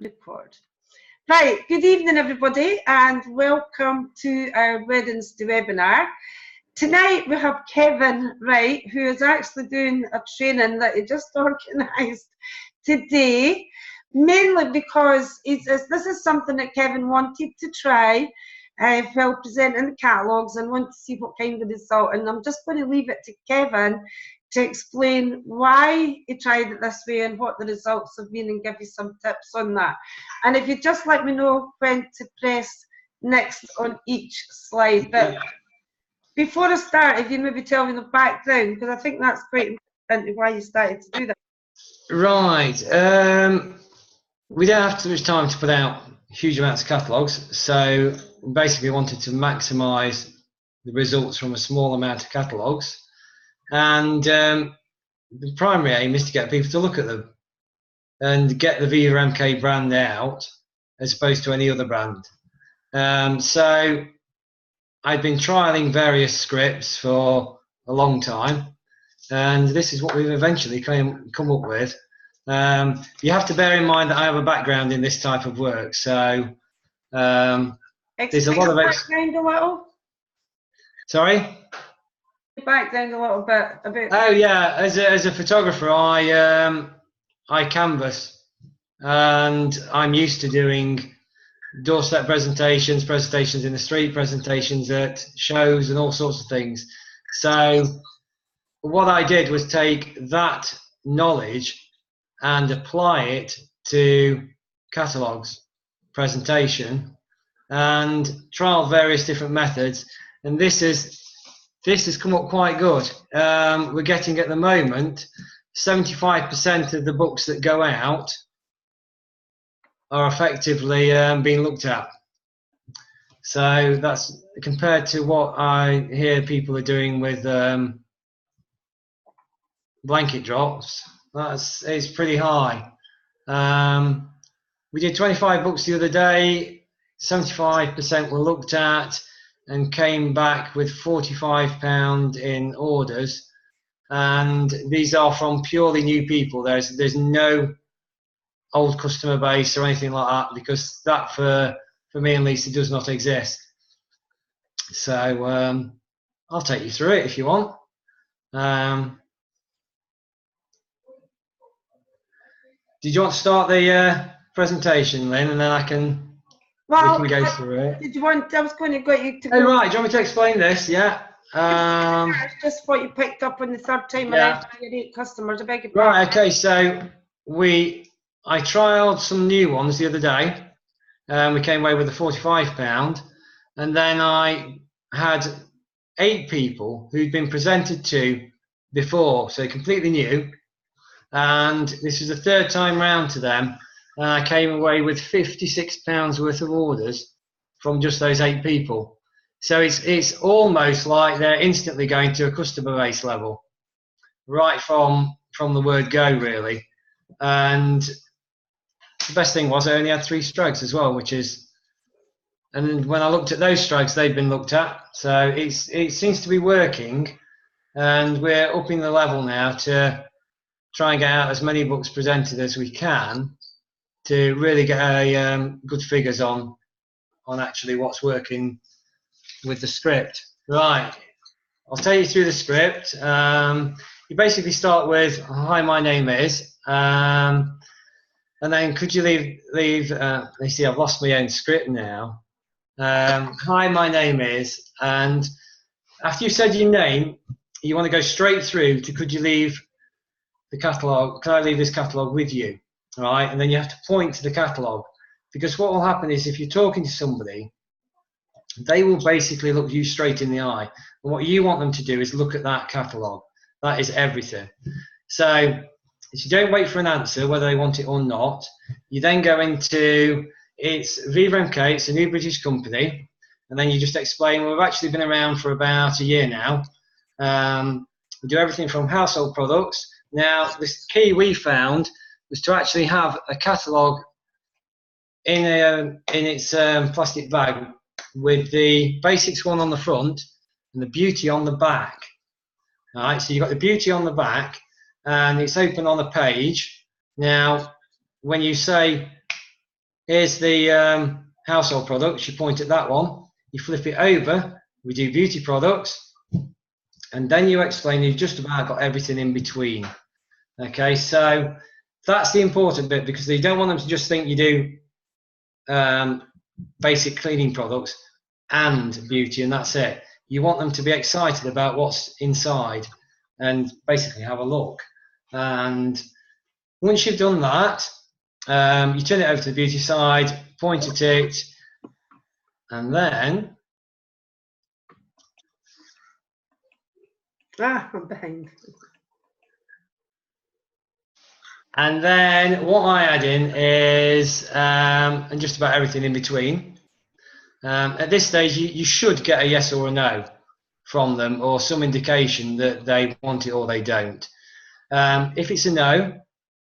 Record. Right, good evening everybody and welcome to our Wednesday webinar. Tonight we have Kevin Wright, who is actually doing a training that he just organised today, mainly because this is something that Kevin wanted to try while presenting the catalogues and want to see what kind of result, and I'm just going to leave it to Kevin to explain why he tried it this way and what the results have been and give you some tips on that. And if you just let me know when to press next on each slide. But before I start, if you maybe tell me the background, because I think that's quite important why you started to do that. Right. We don't have too much time to put out huge amounts of catalogues, so basically wanted to maximise the results from a small amount of catalogues. And the primary aim is to get people to look at them and get the Viva MK brand out as opposed to any other brand. So I've been trialing various scripts for a long time, and this is what we've eventually come up with. You have to bear in mind that I have a background in this type of work, so there's a lot of background a little. Sorry? Background a little bit about. Oh yeah, as a photographer, I canvas, and I'm used to doing doorstep presentations in the street, presentations at shows, and all sorts of things. So what I did was take that knowledge and apply it to catalogues, presentation, and trial various different methods, and this has come up quite good. We're getting at the moment 75% of the books that go out are effectively being looked at. So that's compared to what I hear people are doing with blanket drops. It's pretty high. We did 25 books the other day. 75% were looked at and came back with £45 in orders, and these are from purely new people. There's no old customer base or anything like that, because that for me and Lisa does not exist. So I'll take you through it if you want. Did you want to start the presentation, Lynn, and then we can go through it? Did you want? I was going to get you to. Oh right, do you want me to explain this? Yeah. It's just what you picked up on the third time around for your 8 customers. I beg your pardon. Right. Okay. So I trialed some new ones the other day. We came away with a £45, and then I had 8 people who'd been presented to before, so completely new. And this was the 3rd time round to them, and I came away with £56 worth of orders from just those 8 people. So it's almost like they're instantly going to a customer base level, right from the word go, really. And the best thing was I only had 3 strokes as well, and when I looked at those strokes, they'd been looked at. So it seems to be working, and we're upping the level now to try and get out as many books presented as we can to really get a good figures on actually what's working with the script. Right, I'll take you through the script. You basically start with, hi, my name is, and then could you leave you see I've lost my own script now. Hi, my name is, and after you've said your name, you want to go straight through to could you leave the catalogue, can I leave this catalogue with you? All right, and then you have to point to the catalogue, because what will happen is if you're talking to somebody, they will basically look you straight in the eye, and what you want them to do is look at that catalogue. That is everything. So if you don't wait for an answer whether they want it or not, you then go into, it's Viva MK, it's a new British company, and then you just explain, we've actually been around for about a year now. We do everything from household products. Now, this key we found was to actually have a catalogue in its plastic bag with the basics one on the front and the beauty on the back. All right, so you've got the beauty on the back, and it's open on a page. Now, when you say here's the household products. You point at that one, you flip it over, we do beauty products, and then you explain you've just about got everything in between. Okay, so that's the important bit, because you don't want them to just think you do basic cleaning products and beauty and that's it. You want them to be excited about what's inside and basically have a look. And once you've done that, you turn it over to the beauty side, point at it, and then I'm behind. And then what I add in is and just about everything in between. At this stage, you should get a yes or a no from them, or some indication that they want it or they don't. If it's a no,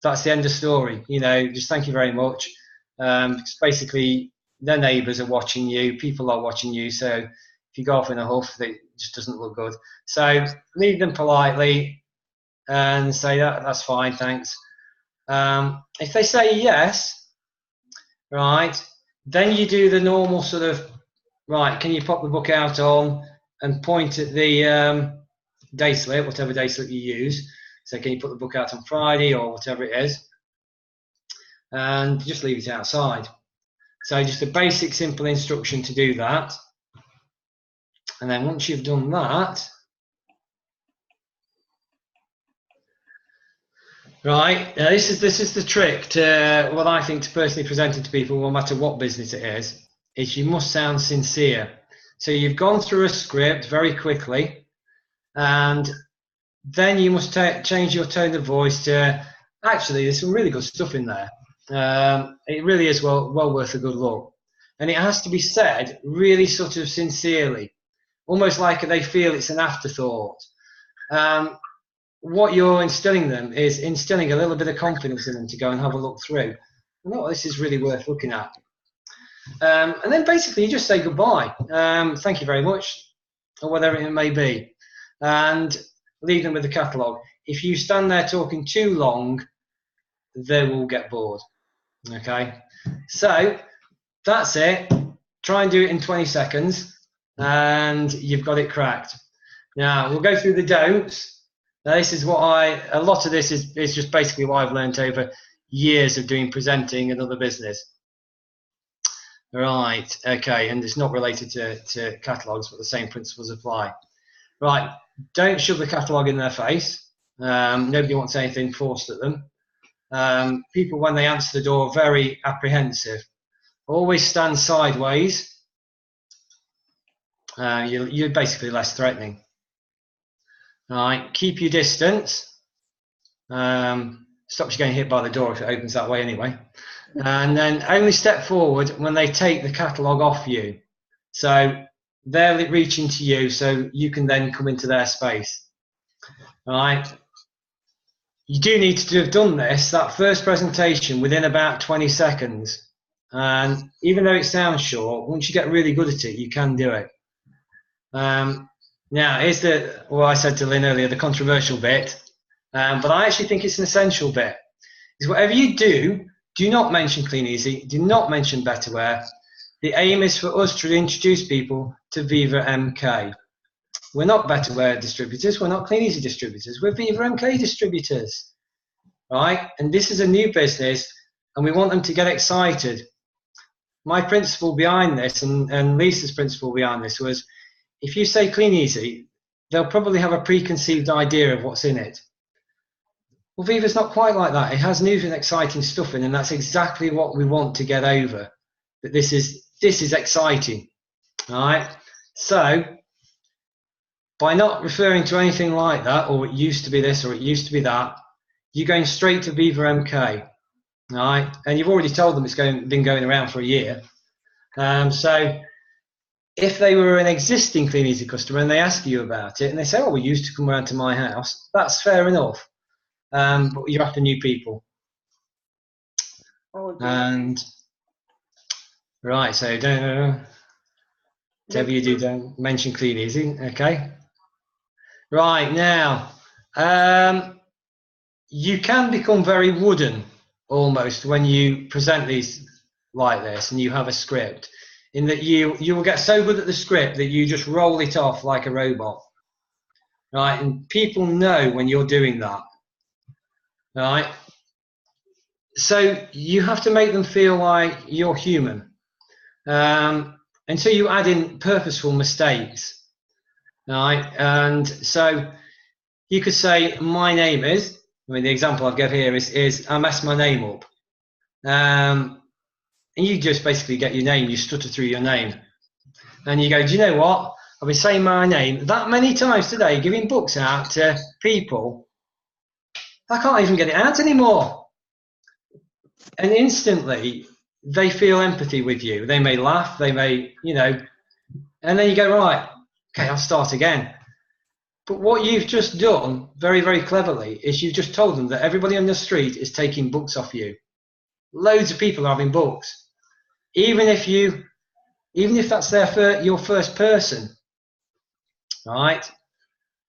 that's the end of story. You know, just thank you very much. Because basically, their neighbours are watching you, people are watching you. So if you go off in a huff, it just doesn't look good. So leave them politely and say that's fine, thanks. If they say yes, right, then you do the normal sort of, right, can you pop the book out on and point at the day slip, whatever day slip you use. So can you put the book out on Friday or whatever it is, and just leave it outside. So just a basic simple instruction to do that. And then once you've done that, right, now this is the trick to what I think to personally presenting to people, no matter what business it is you must sound sincere. So you've gone through a script very quickly, and then you must change your tone of voice to, actually, there's some really good stuff in there. It really is well worth a good look. And it has to be said really sort of sincerely, almost like they feel it's an afterthought. What you're instilling them is instilling a little bit of confidence in them to go and have a look through. Oh, this is really worth looking at. And then basically you just say goodbye, thank you very much, or whatever it may be, and leave them with the catalogue. If you stand there talking too long, they will get bored. Okay, so that's it. Try and do it in 20 seconds, and you've got it cracked. Now we'll go through the don'ts. Now this is what a lot of this is just basically what I've learned over years of doing presenting and other business. Right, okay, and it's not related to catalogues, but the same principles apply. Right, don't shove the catalogue in their face. Nobody wants anything forced at them. People, when they answer the door, are very apprehensive. Always stand sideways. You're basically less threatening. All right, keep your distance. Stops you getting hit by the door if it opens that way anyway. And then only step forward when they take the catalogue off you. So they're reaching to you, so you can then come into their space. All right. You do need to have done that first presentation, within about 20 seconds. And even though it sounds short, once you get really good at it, you can do it. Now, here's what I said to Lynn earlier, the controversial bit. But I actually think it's an essential bit. Is whatever you do, do not mention Clean Easy, do not mention Betterware. The aim is for us to introduce people to Viva MK. We're not Betterware distributors, we're not Clean Easy distributors, we're Viva MK distributors, right? And this is a new business, and we want them to get excited. My principle behind this, and Lisa's principle behind this, was if you say Clean Easy, they'll probably have a preconceived idea of what's in it. Well, Viva's not quite like that. It has new and exciting stuff in, and that's exactly what we want to get over. That this is exciting, all right? So by not referring to anything like that, or it used to be this, or it used to be that, you're going straight to Viva MK, all right? And you've already told them it's been going around for a year. So if they were an existing Clean Easy customer and they ask you about it, and they say, oh, we used to come around to my house, that's fair enough. But you're after new people. Oh, and right, so whatever you do, don't mention Clean Easy. Okay. Right, now you can become very wooden almost when you present these like this and you have a script, in that you will get so good at the script that you just roll it off like a robot, right? And people know when you're doing that, right? So you have to make them feel like you're human. And so you add in purposeful mistakes, right? And so you could say, my name is, I mean, the example I've given here is I messed my name up. And you just basically get your name, you stutter through your name. And you go, do you know what? I've been saying my name that many times today, giving books out to people. I can't even get it out anymore. And instantly, they feel empathy with you. They may laugh, they may, you know, and then you go, right, okay, I'll start again. But what you've just done very, very cleverly is you've just told them that everybody on the street is taking books off you. Loads of people are having books. Even if that's your first person, right?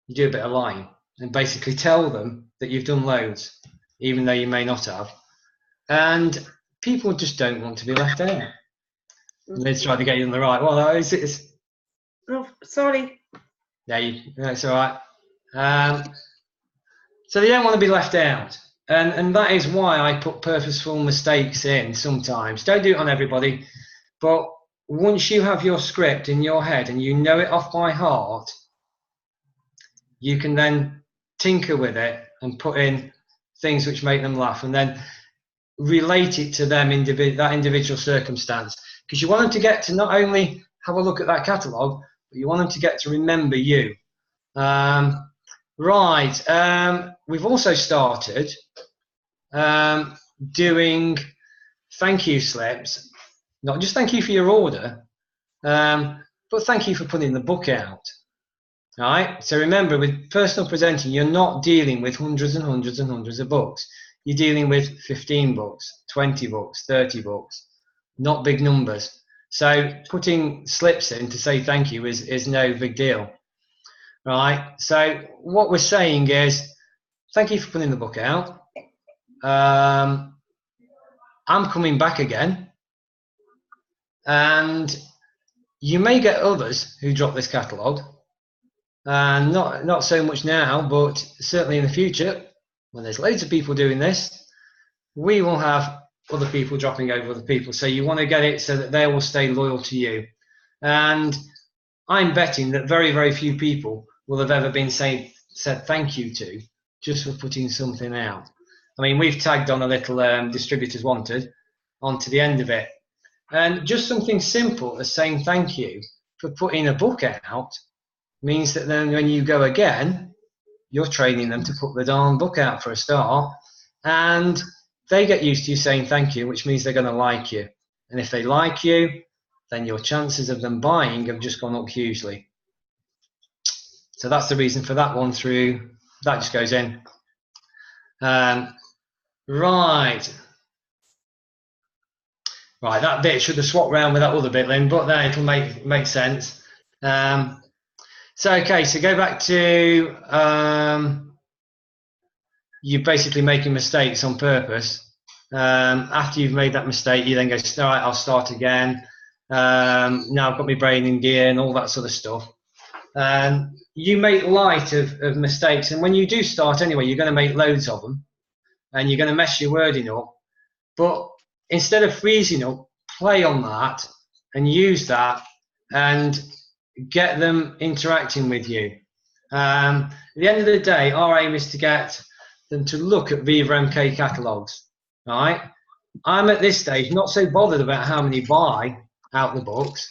You do a bit of lying and basically tell them that you've done loads, even though you may not have. And people just don't want to be left out. And they try to get you on the right. Well, it's Oh, sorry. Yeah, that's all right. So they don't want to be left out. And that is why I put purposeful mistakes in sometimes. Don't do it on everybody. But once you have your script in your head and you know it off by heart, you can then tinker with it and put in things which make them laugh and then relate it to them, that individual circumstance. Because you want them to get to not only have a look at that catalogue, but you want them to get to remember you. Right. We've also started doing thank you slips. Not just thank you for your order, but thank you for putting the book out. All right. So remember, with personal presenting, you're not dealing with hundreds and hundreds and hundreds of books. You're dealing with 15 books, 20 books, 30 books, not big numbers. So putting slips in to say thank you is no big deal. Right. So what we're saying is, thank you for putting the book out. I'm coming back again. And you may get others who drop this catalogue. And not so much now, but certainly in the future, when there's loads of people doing this, we will have other people dropping over other people. So you want to get it so that they will stay loyal to you. And I'm betting that very, very few people will have ever been said thank you to just for putting something out. I mean, we've tagged on a little distributors wanted onto the end of it. And just something simple as saying thank you for putting a book out means that then when you go again, you're training them to put the darn book out for a start, and they get used to you saying thank you, which means they're going to like you. And if they like you, then your chances of them buying have just gone up hugely. So that's the reason for that one through. That just goes in. Right, that bit should have swapped around with that other bit, Lynn, but then it'll make sense. So okay, so go back to you're basically making mistakes on purpose. After you've made that mistake, you then go, all right, I'll start again. Now I've got my brain in gear and all that sort of stuff. You make light of mistakes, and when you do start anyway, you're going to make loads of them, and you're going to mess your wording up. But instead of freezing up, play on that and use that and get them interacting with you. At the end of the day, our aim is to get them to look at Viva MK catalogues. Right? I'm at this stage not so bothered about how many buy out the books.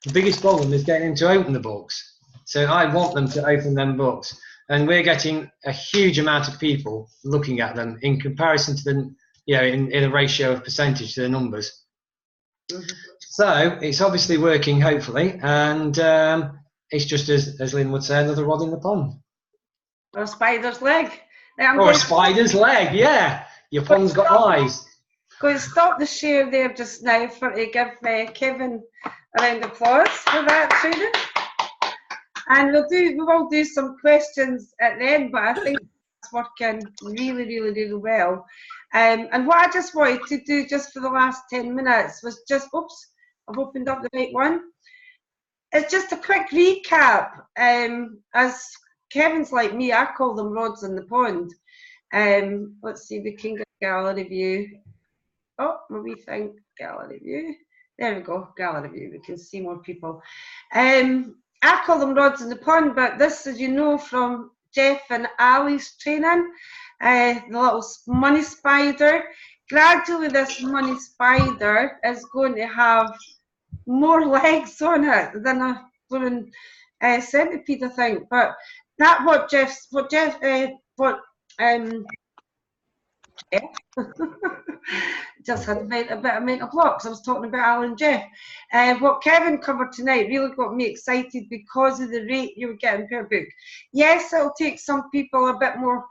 The biggest problem is getting them to open the books. So I want them to open them books. And we're getting a huge amount of people looking at them in comparison to the, in a ratio of percentage to the numbers. Mm-hmm. So it's obviously working, hopefully, and it's just as Lynn would say, another rod in the pond. Or a spider's leg. Or a spider's leg, yeah. Your pond's got eyes. Going to stop the share there just now to give Kevin a round of applause for that training. And we will do some questions at the end, but I think it's working really, really, really well. And what I just wanted to do just for the last 10 minutes was just, oops, I've opened up the right one. It's just a quick recap. As Kevin's like me, I call them rods in the pond. Let's see, we can get gallery view. Oh, maybe think gallery view. There we go, gallery view. We can see more people. I call them rods in the pond, but this, as you know, from Jeff and Ali's training, the little money spider. Gradually, this money spider is going to have more legs on it than a blooming centipede, I think. But that Jeff just had a bit of mental blocks. I was talking about Alan Jeff. What Kevin covered tonight really got me excited because of the rate you were getting per book. Yes, it'll take some people a bit more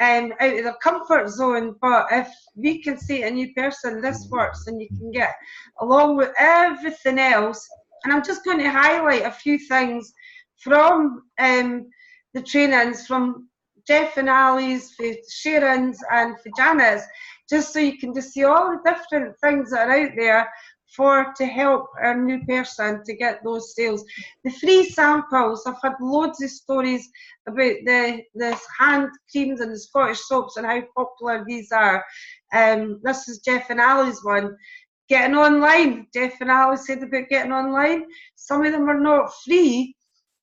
out of their comfort zone, but if we can say to a new person this works and you can get along with everything else, and I'm just going to highlight a few things from the trainings from Jeff and Ali's, for Sharon's and for Janet's, just so you can just see all the different things that are out there to help a new person to get those sales. The free samples, I've had loads of stories about the hand creams and the Scottish soaps and how popular these are. This is Jeff and Ali's one. Getting online, Jeff and Ali said about getting online. Some of them are not free,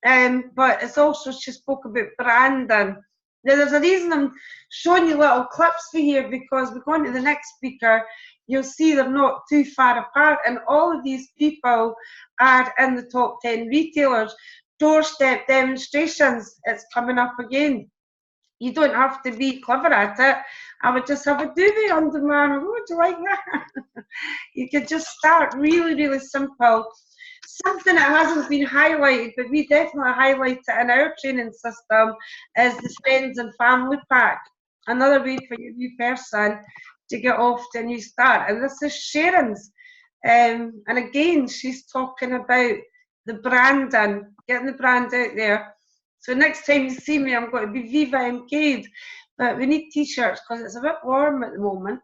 but it's also, she spoke about branding. Now, there's a reason I'm showing you little clips for here, because we're going to the next speaker. You'll see they're not too far apart, and all of these people are in the top 10 retailers. Doorstep demonstrations, it's coming up again. You don't have to be clever at it. I would just have a duvet under my arm. Oh, would you like that? You could just start really, really simple. Something that hasn't been highlighted, but we definitely highlight it in our training system, is the Friends and Family Pack. Another way for your new person to get off to a new start. And this is Sharon's. And again, she's talking about the branding, getting the brand out there. So next time you see me, I'm going to be Viva MK'd. But we need t-shirts because it's a bit warm at the moment.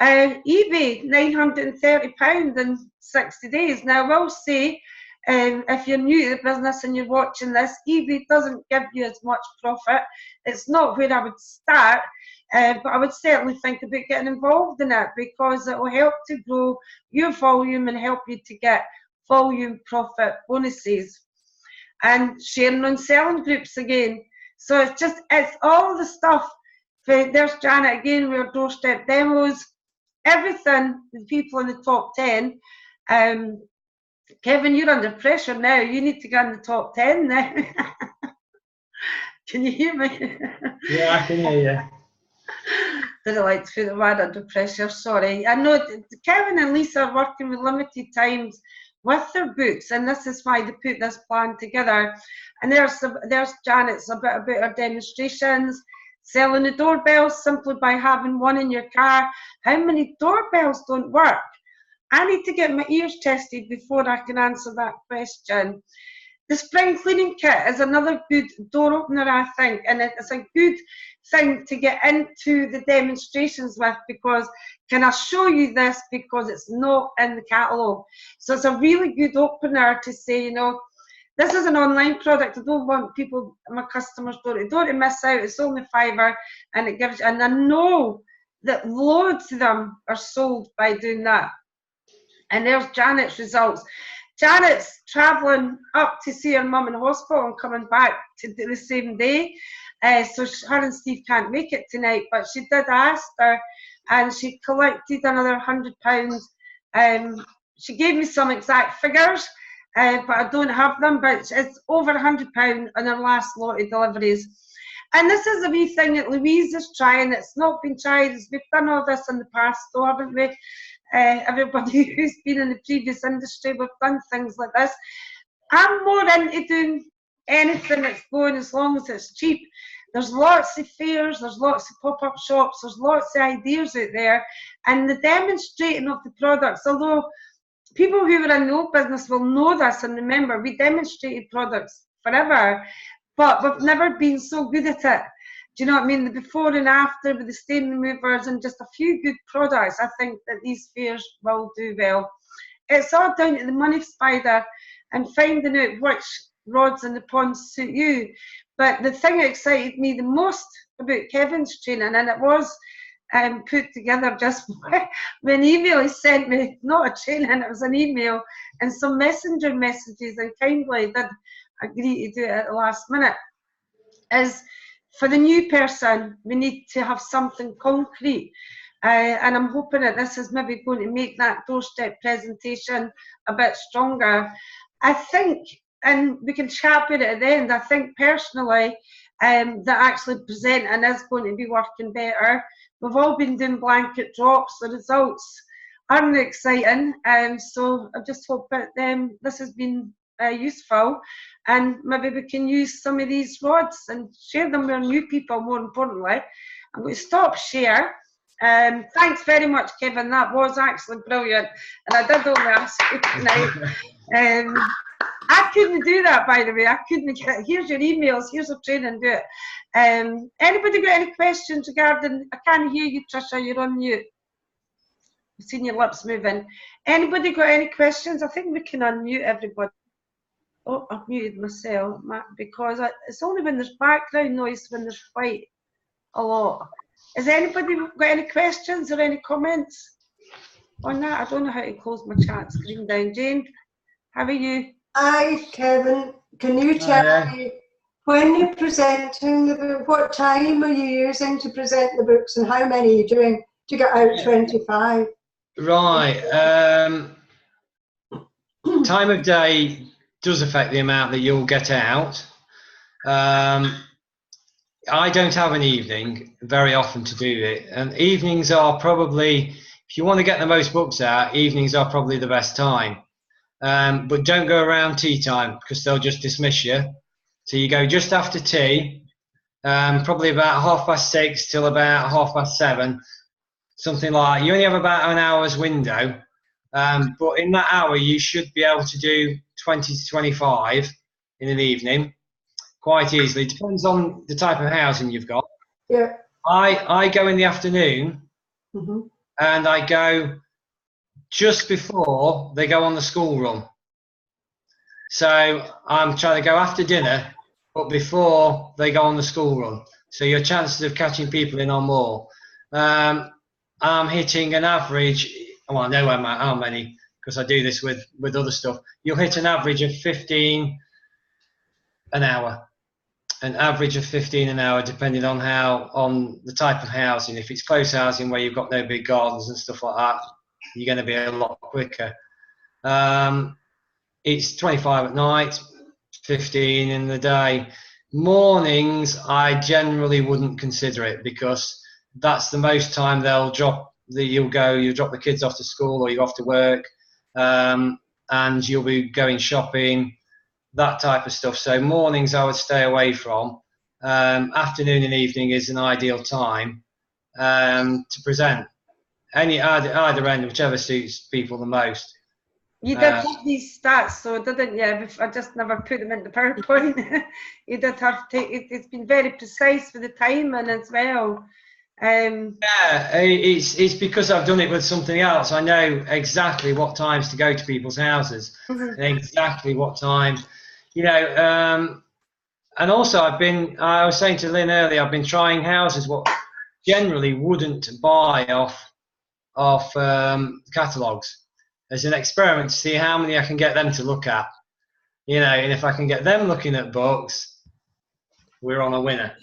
eBay, £930 in 60 days. Now, I will say, if you're new to the business and you're watching this, eBay doesn't give you as much profit. It's not where I would start, but I would certainly think about getting involved in it, because it will help to grow your volume and help you to get volume profit bonuses. And sharing on selling groups again. So it's all the stuff. There's Janet again, with our Doorstep demos. Everything, the people in the top 10. Kevin, you're under pressure now. You need to get in the top 10 now. Can you hear me? Yeah, I can hear you. Didn't like to put the word under pressure, sorry. I know Kevin and Lisa are working with limited times with their books, and this is why they put this plan together. And there's Janet's a bit about her demonstrations. Selling the doorbells simply by having one in your car. How many doorbells don't work? I need to get my ears tested before I can answer that question. The spring cleaning kit is another good door opener, I think, and it's a good thing to get into the demonstrations with, because can I show you this, because it's not in the catalogue. So it's a really good opener to say, you know, this is an online product. I don't want people, my customers, don't miss out. It's only £5, and it gives you, and I know that loads of them are sold by doing that. And there's Janet's results. Janet's travelling up to see her mum in hospital and coming back to the same day. So her and Steve can't make it tonight, but she did ask her, and she collected another £100. She gave me some exact figures, but I don't have them, but it's over £100 on her last lot of deliveries. And this is a wee thing that Louise is trying. It's not been tried. We've done all this in the past, though, haven't we? Everybody who's been in the previous industry, we've done things like this. I'm more into doing anything that's going, as long as it's cheap. There's lots of fairs, there's lots of pop-up shops, there's lots of ideas out there, and the demonstrating of the products, although people who are in the old business will know this and remember, we demonstrated products forever, but we've never been so good at it. Do you know what I mean? The before and after with the stain removers and just a few good products, I think that these fairs will do well. It's all down to the money, Spider, and finding out which rods in the pond suit you. But the thing that excited me the most about Kevin's training, and it was put together just when an email he sent me, not a training, it was an email and some messenger messages, and kindly did agree to do it at the last minute, is for the new person, we need to have something concrete. And I'm hoping that this is maybe going to make that doorstep presentation a bit stronger. I think, and we can chat about it at the end, I think personally that actually presenting is going to be working better. We've all been doing blanket drops. The results aren't exciting. So I just hope that this has been useful, and maybe we can use some of these rods and share them with new people. More importantly, I'm going to stop share. Thanks very much, Kevin. That was actually brilliant, and I did only ask you tonight. I couldn't do that, by the way. I couldn't get. Here's your emails. Here's a training. Do it. Anybody got any questions regarding? I can't hear you, Trisha. You're on mute. I've seen your lips moving. Anybody got any questions? I think we can unmute everybody. Oh, I've muted myself because it's only when there's background noise when there's quite a lot. Has anybody got any questions or any comments on that? I don't know how to close my chat screen down. Jane, how are you? Hi, Kevin. Can you tell me when you're presenting the book, what time are you using to present the books, and how many are you doing to get out 25? Right. Time of day does affect the amount that you'll get out. I don't have an evening very often to do it, and evenings are probably, if you want to get the most books out, evenings are probably the best time. But don't go around tea time because they'll just dismiss you. So you go just after tea, probably about 6:30 till about 7:30, something like that. You only have about an hour's window, but in that hour you should be able to do 20 to 25 in an evening quite easily. Depends on the type of housing you've got. Yeah. I go in the afternoon, and I go just before they go on the school run. So I'm trying to go after dinner, but before they go on the school run. So your chances of catching people in are more. I'm hitting an average, well, I know how many, because I do this with other stuff. You'll hit an average of 15 an hour. An average of 15 an hour, depending on the type of housing. If it's close housing where you've got no big gardens and stuff like that, you're going to be a lot quicker. It's 25 at night, 15 in the day. Mornings, I generally wouldn't consider it because that's the most time you'll drop the kids off to school or you off to work, and you'll be going shopping, that type of stuff. So mornings I would stay away from. Afternoon and evening is an ideal time to present. Either end, whichever suits people the most. You did have these stats, so didn't you? I just never put them into PowerPoint. You did have to. It's been very precise with the timing as well. Yeah, it's because I've done it with something else. I know exactly what times to go to people's houses, and exactly what time, and also I was saying to Lynn earlier, I've been trying houses what generally wouldn't buy off catalogues as an experiment to see how many I can get them to look at, and if I can get them looking at books, we're on a winner.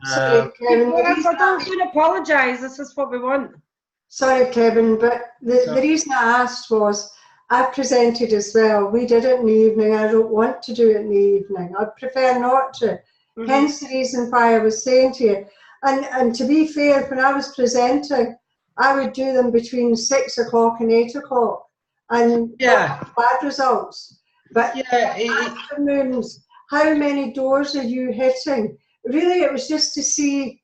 Sorry, Kevin. Don't apologise. This is what we want. Sorry, Kevin, but the reason I asked was I've presented as well. We did it in the evening. I don't want to do it in the evening. I'd prefer not to. Hence the reason why I was saying to you. And to be fair, when I was presenting, I would do them between 6 o'clock and 8 o'clock, and bad results. But afternoons, how many doors are you hitting? Really, it was just to see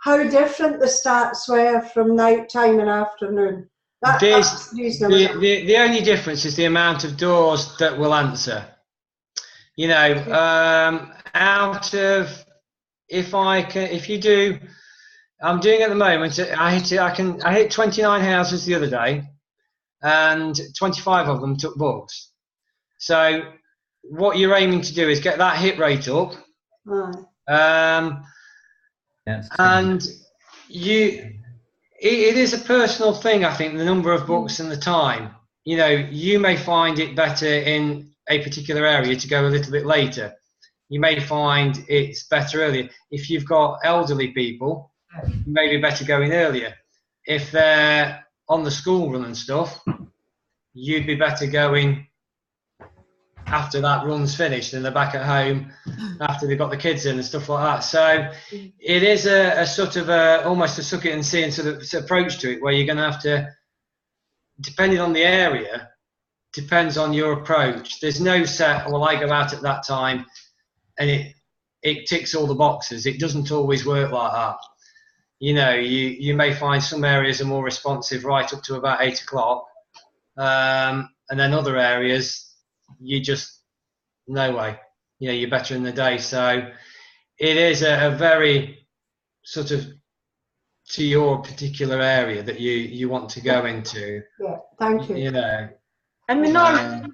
how different the stats were from night time and afternoon. That's reasonable. The only difference is the amount of doors that will answer. You know, out of, if you do, I'm doing at the moment, I hit 29 houses the other day, and 25 of them took books. So what you're aiming to do is get that hit rate up. And it is a personal thing, I think, the number of books and the time. You know, you may find it better in a particular area to go a little bit later. You may find it's better earlier. If you've got elderly people, you may be better going earlier. If they're on the school run and stuff, you'd be better going after that run's finished and they're back at home after they've got the kids in and stuff like that. So it is a sort of almost a suck it and see and sort of approach to it, where you're going to have to, depending on the area, depends on your approach. There's no set, well, I go out at that time and it ticks all the boxes. It doesn't always work like that. You know, you may find some areas are more responsive right up to about 8 o'clock, and then other areas you just, no way, you know, you're better in the day. So it is a very sort of to your particular area that you want to go into. Yeah, thank you. You know, and we know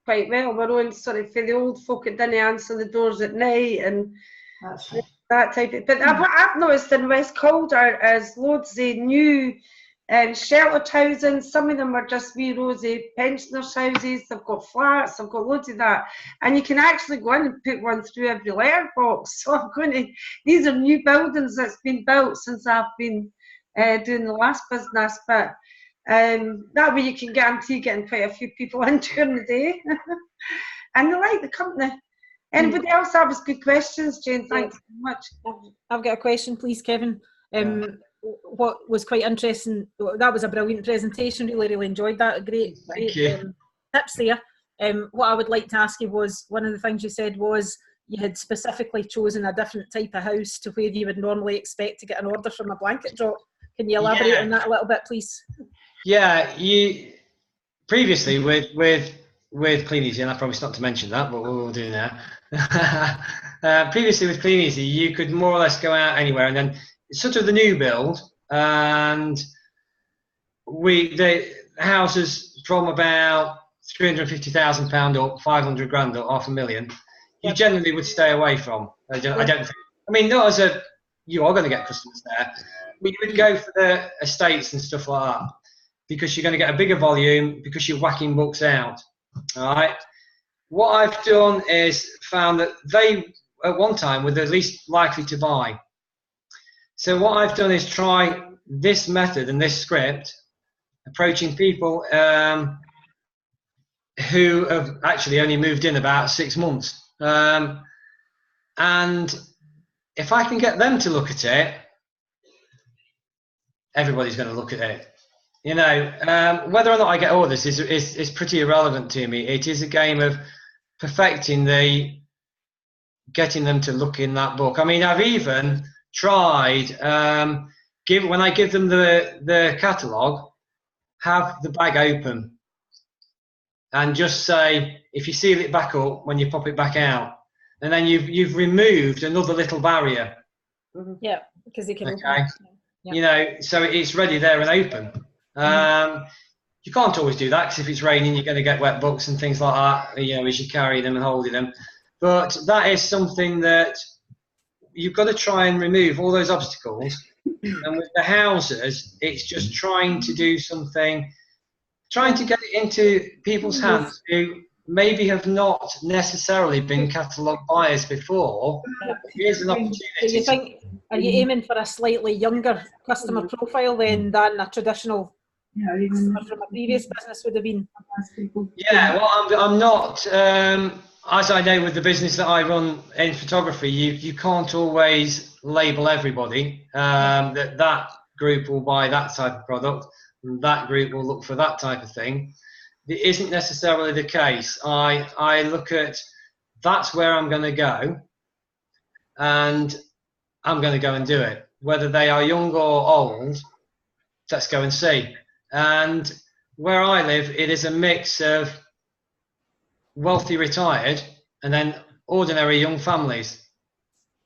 quite well we're on sort of for the old folk that didn't answer the doors at night and that type of. But what I've noticed in West Calder is loads of new sheltered housing. Some of them are just wee rosy pensioners' houses. They've got flats. They've got loads of that, and you can actually go in and put one through every letterbox. So I'm going to. These are new buildings that's been built since I've been doing the last business. But that way you can guarantee getting quite a few people in during the day, and they like the company. Anybody else have good questions, Jane? Thanks so much. I've got a question, please, Kevin. What was quite interesting, that was a brilliant presentation, really enjoyed that. Great tips there. What I would like to ask you was, one of the things you said was you had specifically chosen a different type of house to where you would normally expect to get an order from a blanket drop. Can you elaborate on that a little bit, please? Yeah, you previously with Clean Easy, and I promised not to mention that, but we'll do now. Previously with Clean Easy, you could more or less go out anywhere, and then it's sort of the new build, and the houses from about £350,000 up, 500 grand up, £500,000, you generally would stay away from. I don't think, I mean, not as a, you are going to get customers there, but you would go for the estates and stuff like that, because you're going to get a bigger volume, because you're whacking books out. All right. What I've done is found that they, at one time, were the least likely to buy. So what I've done is try this method and this script, approaching people who have actually only moved in about 6 months. And if I can get them to look at it, everybody's going to look at it. You know, whether or not I get orders is pretty irrelevant to me. It is a game of perfecting getting them to look in that book. I mean, I've even tried, when I give them the catalogue, have the bag open and just say, if you seal it back up when you pop it back out, and then you've removed another little barrier. Yeah, because they can open. Yeah. You know, so it's ready there and open. You can't always do that, because if it's raining, you're going to get wet books and things like that, you know, as you carry them and holding them. But that is something that you've got to try and remove all those obstacles. And with the houses, it's just trying to do something, trying to get it into people's hands who maybe have not necessarily been catalogue buyers before. Here's an opportunity. Do you think, are you aiming for a slightly younger customer profile then than a traditional customer from a previous business would have been? Yeah, well, I'm not, as I know with the business that I run in photography, you can't always label everybody. That group will buy that type of product, and that group will look for that type of thing. It isn't necessarily the case. I look at, that's where I'm going to go, and I'm going to go and do it. Whether they are young or old, let's go and see. And where I live, it is a mix of wealthy retired and then ordinary young families.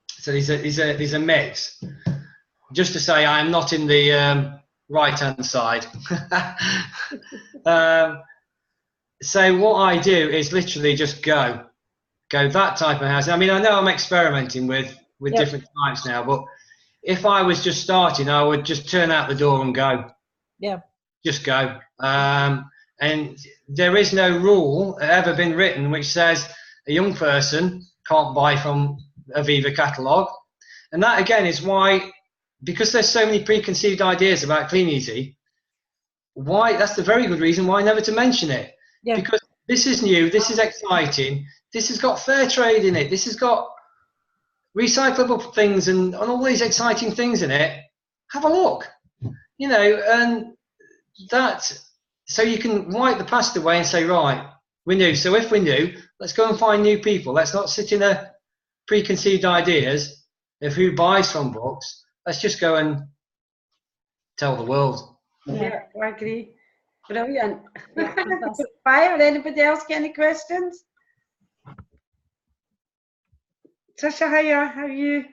So these are mix. Just to say, I am not in the right-hand side. So what I do is literally just go that type of house. I mean, I know I'm experimenting with different types now, but if I was just starting, I would just turn out the door and go. Yeah. Just go. And there is no rule ever been written which says a young person can't buy from a Viva catalogue. And that again is why, because there's so many preconceived ideas about Clean Easy, why that's the very good reason why never to mention it. Yeah. Because this is new, this is exciting, this has got fair trade in it, this has got recyclable things and all these exciting things in it. Have a look, you know, and that, so you can wipe the past away and say, right, we're new. So if we're new, let's go and find new people. Let's not sit in a preconceived ideas of who buys from books. Let's just go and tell the world. Yeah, I agree. Brilliant. Yeah, fantastic. Fire, anybody else get any questions? Trisha, how are you?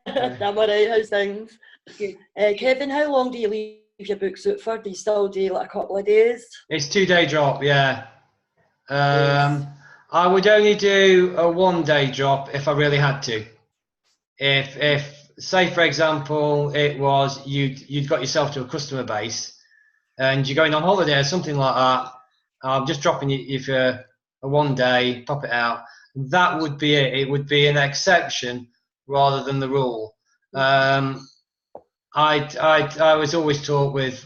I'm alright, how's things? Good. Kevin, how long do you leave your books out for? Do you still do like a couple of days? It's 2-day drop, yeah. I would only do a 1-day drop if I really had to. If say for example it was you'd got yourself to a customer base and you're going on holiday or something like that, I'm just dropping you for a 1 day, pop it out. That would be it. It would be an exception rather than the rule. I was always taught with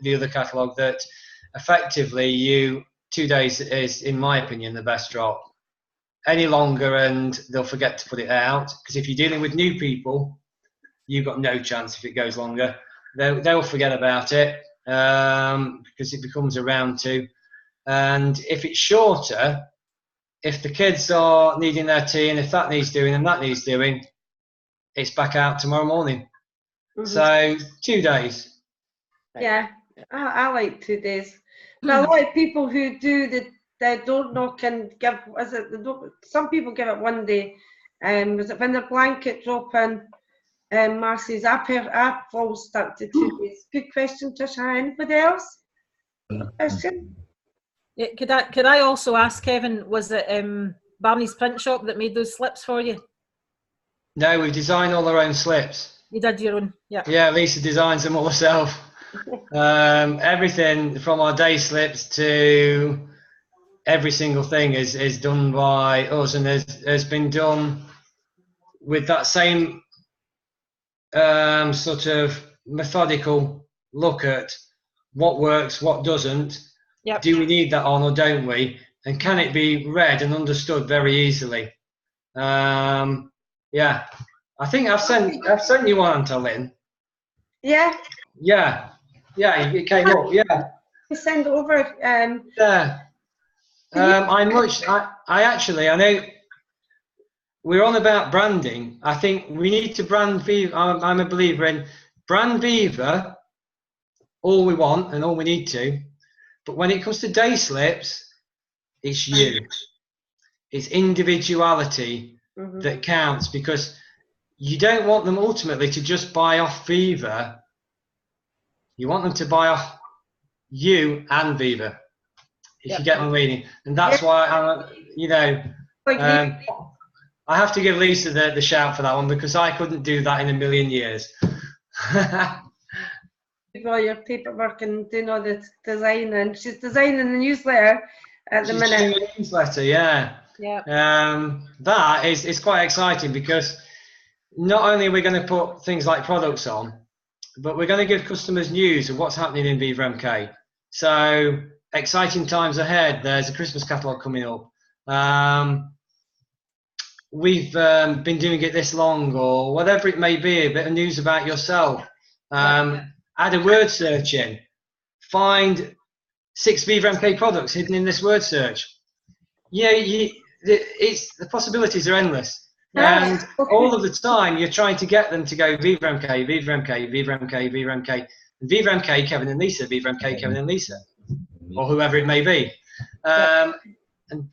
the other catalogue that effectively 2 days is, in my opinion, the best drop. Any longer and they'll forget to put it out, because if you're dealing with new people, you've got no chance if it goes longer. They'll forget about it because it becomes a round 2. And if it's shorter, if the kids are needing their tea and if that needs doing and that needs doing, it's back out tomorrow morning. Mm-hmm. So 2 days. Yeah, I like 2 days. But a lot of people who do the door knock and give, some people give it 1 day. Was it when the blanket drop in, Marcy's, I fall stuck to 2 days. Good question, Trisha. Anybody else? Question? Yeah, could I also ask, Kevin, was it Barney's print shop that made those slips for you? No, we design all our own slips. You did your own, yeah. Yeah, Lisa designs them all herself. Everything from our day slips to every single thing is done by us and has been done with that same sort of methodical look at what works, what doesn't. Yep. Do we need that on or don't we? And can it be read and understood very easily? Yeah, I think I've sent you one, Auntie Lynn. Yeah. Yeah, it came up. Yeah. Send over. Yeah. I know we're on about branding. I think we need to brand Viva. I'm a believer in brand Viva all we want and all we need to. But when it comes to day slips, it's you. It's individuality that counts, because you don't want them ultimately to just buy off Viva. You want them to buy off you and Viva, if you get my meaning. And that's why I have to give Lisa the shout for that one, because I couldn't do that in a million years. All your paperwork and doing all the designing. She's designing the newsletter at the minute. She's doing a newsletter, yeah. Yeah. That is quite exciting, because not only are we going to put things like products on, but we're going to give customers news of what's happening in Viva MK. So exciting times ahead. There's a Christmas catalogue coming up. We've been doing it this long, or whatever it may be, a bit of news about yourself. Add a word search in. Find 6 Viva MK products hidden in this word search. The possibilities are endless. And all of the time you're trying to get them to go Viva MK, Viva MK, Viva MK, Viva MK, Viva MK, Kevin and Lisa, Viva MK, Kevin and Lisa, or whoever it may be. And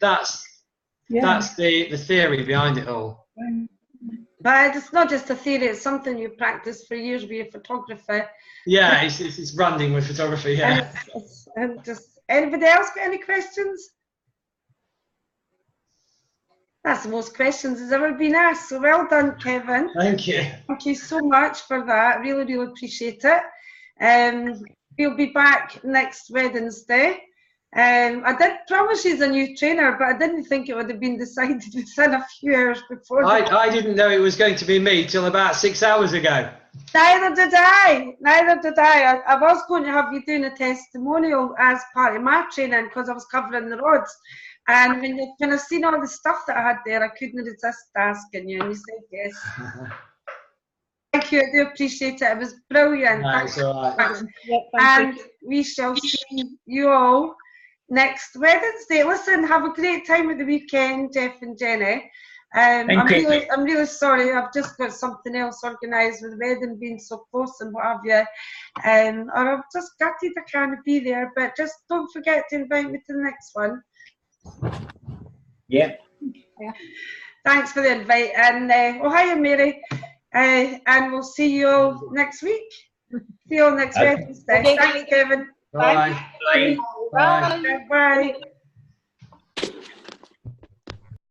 that's That's the theory behind it all. But it's not just a theory, it's something you practice for years with your photographer. Yeah, it's branding with photography, yeah. And just, anybody else got any questions? That's the most questions has ever been asked. So well done, Kevin. Thank you. Thank you so much for that. Really, really appreciate it. We'll be back next Wednesday. I did promise you a new trainer, but I didn't think it would have been decided within a few hours before. I didn't know it was going to be me till about 6 hours ago. Neither did I. Neither did I. I was going to have you doing a testimonial as part of my training because I was covering the rods. And when I seen all the stuff that I had there, I couldn't resist asking you, and you said yes. Thank you. I do appreciate it. It was brilliant. Thanks. All right. And we shall see you all next Wednesday. Listen, have a great time at the weekend, Jeff and Jenny. I'm really sorry. I've just got something else organised with the wedding being so close and what have you. Or I've just gutted I can't be there. But just don't forget to invite me to the next one. Yeah. Thanks for the invite. And oh, hiya, Mary. And we'll see you all next week. See you all next Wednesday. Okay. Thanks, Kevin. Bye. Bye. Bye. Bye.